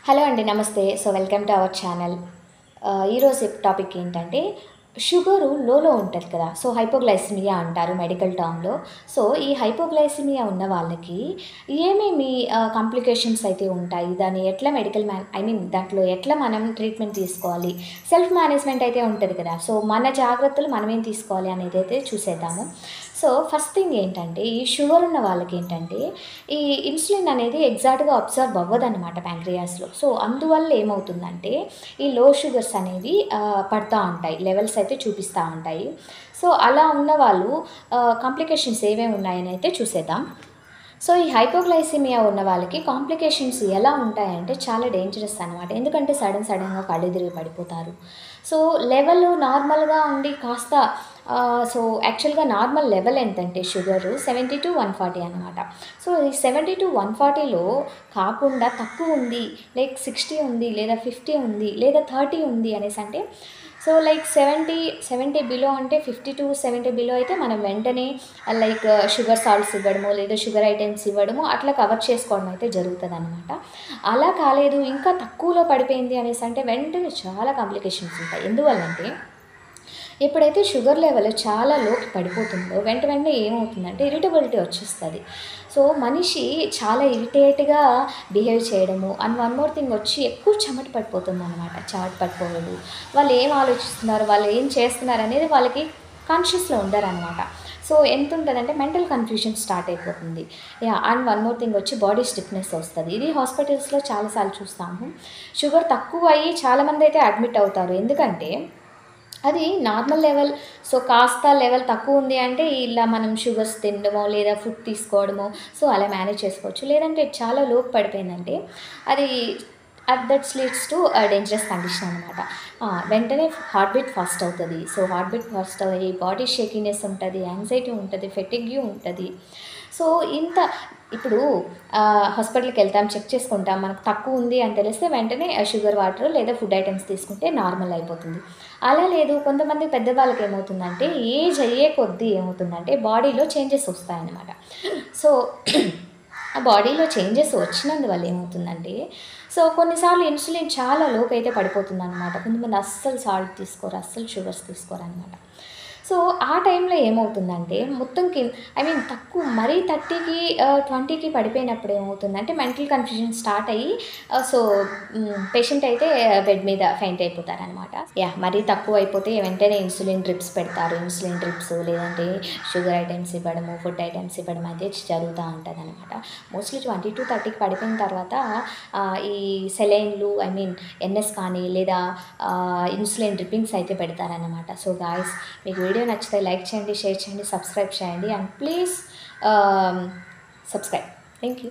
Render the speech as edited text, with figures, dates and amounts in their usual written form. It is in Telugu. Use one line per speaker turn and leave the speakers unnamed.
హలో అండి, నమస్తే. So welcome to our channel. ఈరోజు టాపిక్ ఏంటంటే షుగరు లోలో ఉంటది కదా! సో హైపోగ్లైసిమియా అంటారు మెడికల్ టర్మ్‌లో. సో ఈ హైపోగ్లైసిమియా ఉన్న వాళ్ళకి ఏమేమి కాంప్లికేషన్స్ అయితే ఉంటాయి? దాన్ని ఎట్లా దాంట్లో ఎట్లా మనం ట్రీట్మెంట్ తీసుకోవాలి? సెల్ఫ్ మేనేజ్‌మెంట్ అయితే ఉంటది కదా! సో మన జాగ్రత్తలు మనమేం తీసుకోవాలి అనేదైతే చూసేద్దాము. సో ఫస్ట్ థింగ్ ఏంటంటే, ఈ షుగర్ ఉన్న వాళ్ళకేంటంటే, ఈ ఇన్సులిన్ అనేది ఎగ్జాక్ట్‌గా అబ్జర్వ్ అవ్వదనమాట ప్యాంక్రియాస్‌లో. సో అందువల్ల ఏమవుతుందంటే, ఈ లో షుగర్స్ అనేవి పడతా ఉంటాయి. లెవెల్స్ అయితే చూపిస్తా ఉంటాయి. సో అలా ఉన్నవాళ్ళు కాంప్లికేషన్స్ ఏమేమి ఉన్నాయని అయితే చూసేద్దాం. సో ఈ హైపోగ్లైసిమియా ఉన్న వాళ్ళకి కాంప్లికేషన్స్ ఎలా ఉంటాయంటే చాలా డేంజరస్ అనమాట. ఎందుకంటే సడెన్‌గా కళ్ళు తిరిగి పడిపోతారు. సో లెవెల్ నార్మల్‌గా ఉండి కాస్త సో యాక్చువల్‌గా నార్మల్ లెవెల్ ఎంతంటే షుగరు 70-140 అనమాట. సో ఈ 70-140లో కాకుండా తక్కువుంది, లైక్ 60 ఉంది, లేదా 50 ఉంది, లేదా 30 ఉంది అనేసంటే, సో లైక్ 70 బిలో అంటే 50-70 బిలో అయితే మనం వెంటనే లైక్ షుగర్ సాల్ట్స్ ఇవ్వడమో, లేదా షుగర్ ఐటెమ్స్ ఇవ్వడమో అట్లా కవర్ చేసుకోవడం అయితే జరుగుతదనమాట. అలా కాలేదు, ఇంకా తక్కువలో పడిపోయింది అనేసంటే వెంటనే చాలా కాంప్లికేషన్స్ ఉంటాయి. ఎందువల్లంటే, ఎప్పుడైతే షుగర్ లెవెల్ చాలా లోకి పడిపోతుందో వెంటనే ఏమవుతుందంటే ఇరిటబిలిటీ వచ్చేస్తది. సో మనిషి చాలా ఇరిటేట్‌గా బిహేవ్ చేయడము అండ్ వన్ మోర్ థింగ్ వచ్చి ఎక్కువ చెమట పట్టిపోతుందనమాట. చెమట పట్టిపోవడం, వాళ్ళు ఏం ఆలోచిస్తున్నారు, వాళ్ళు ఏం చేస్తున్నారు అనేది వాళ్ళకి కాన్షియస్‌లో ఉండరనమాట. సో ఎంతుంటదంటే మెంటల్ కన్‌ఫ్యూజన్ స్టార్ట్ అయిపోతుంది. Yeah! And one more thing వచ్చి బాడీ స్టిఫ్‌నెస్ వస్తది. ఇది హాస్పిటల్స్‌లో చాలా సార్లు చూస్తాము. షుగర్ తక్కువయ్యి చాలామందైతే అడ్మిట్ అవుతారు. ఎందుకంటే అది నార్మల్ లెవెల్. సో కాస్త లెవెల్ తక్కువుంది అంటే ఇలా మనం షుగర్స్ తినడమో, లేదా ఫుడ్ తీసుకోవడమో, సో అలా మేనేజ్ చేసుకోవచ్చు. లేదంటే చాలా లోకి పడిపోయిందంటే అది that's leads to dangerous condition అనమాట. వెంటనే హార్ట్ బీట్ ఫాస్ట్ అవుతది. సో హార్ట్ బీట్ ఫాస్ట్ అయ్యి బాడీ షేకినెస్ ఉంటది, యాంగ్జైటీ ఉంటది, ఫెటిగ్యూ ఉంటది. సో ఇంత ఇప్పుడు హాస్పిటల్‌కెళ్తాం, చెక్ చేసుకుంటాం. మనకు తక్కువుంది అని తెలిస్తే వెంటనే షుగర్ వాటర్ లేదా ఫుడ్ ఐటెమ్స్ తీసుకుంటే నార్మల్ అయిపోతుంది. అలా లేదు, కొంతమంది పెద్దవాళ్ళకి ఏమవుతుందంటే ఏజ్ అయ్యే కొద్దీ ఏమవుతుందంటే బాడీలో చేంజెస్ వస్తాయన్నమాట. సో ఆ బాడీలో చేంజెస్ వచ్చినందువల్ల ఏమవుతుందంటే, సో కొన్నిసార్లు ఇన్సులిన్ చాలా లోకైతే పడిపోతుందనమాట. కొంతమంది అస్సలు సాల్ట్ తీసుకోరు, అస్సలు షుగర్స్ తీసుకోరనమాట. సో ఆ టైంలో ఏమవుతుందంటే మొత్తం తక్కువ మరీ 30కి 20కి పడిపోయినప్పుడు ఏమవుతుందంటే మెంటల్ కన్‌ఫ్యూజన్ స్టార్ట్ అయ్యి సో పేషెంట్ అయితే బెడ్ మీద ఫెయింట్ అయిపోతారనమాట. యాహ్! మరీ తక్కువైపోతే వెంటనే ఇన్సులిన్ డ్రిప్స్ పెడతారు. ఇన్సులిన్ డ్రిప్స్ లేదంటే షుగర్ ఐటెమ్స్ ఇవ్వడము, ఫుడ్ ఐటెమ్స్ ఇవ్వడం అయితే జరుగుతా ఉంటదనమాట. మోస్ట్‌లీ 20-30కి పడిపోయిన తర్వాత ఈ సెలైన్‌లు ఎన్ఎస్ కానీ లేదా ఇన్సులిన్ డ్రిప్పింగ్స్ అయితే పెడతారనమాట. సో గాయ్స్, మీకు వీడియో నచ్చితే లైక్ చేయండి, షేర్ చేయండి, సబ్స్క్రైబ్ చేయండి and please subscribe. Thank you.